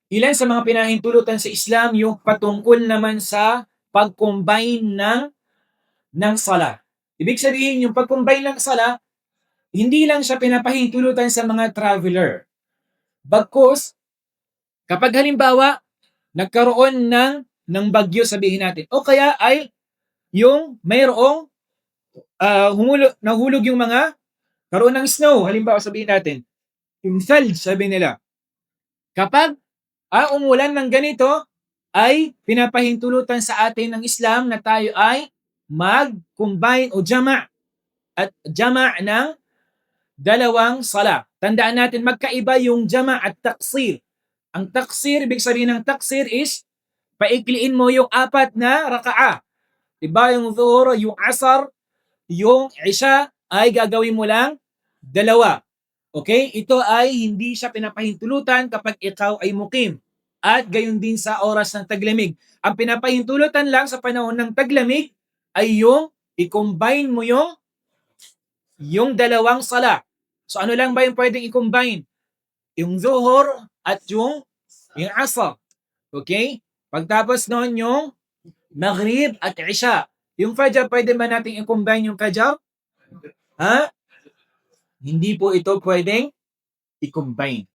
Ilan sa mga pinahintulutan sa Islam yung patungkol naman sa pag-combine ng sala. Ibig sabihin, yung pag-combine ng sala, hindi lang siya pinapahintulutan sa mga traveler. Bagkus, kapag halimbawa, nagkaroon ng bagyo, sabihin natin, o kaya ay yung mayroong nahulog yung mga karoon ng snow, halimbawa sabihin natin, yung thalj, sabi nila. Kapag umulan ng ganito, ay pinapahintulutan sa atin ng Islam na tayo ay mag-combine o jama' ng dalawang sala. Tandaan natin, magkaiba yung jama' at taksir. Ang taksir, ibig sabihin ng taksir is paikliin mo yung 4 na raka'a. Diba yung zuhur, yung asar, yung isha ay gagawin mo lang 2. Okay? Ito ay hindi siya pinapahintulutan kapag ikaw ay mukim. At gayon din sa oras ng taglamig. Ang pinapahintulutan lang sa panahon ng taglamig ay yung i-combine mo yung dalawang sala. So ano lang ba yung pwedeng i-combine? Yung zuhur at yung asar. Okay? Pagtapos noon yung maghrib at isha. Yung fajr, pwede ba natin i-combine yung fajr? Ha? Hindi po ito pwedeng i-combine.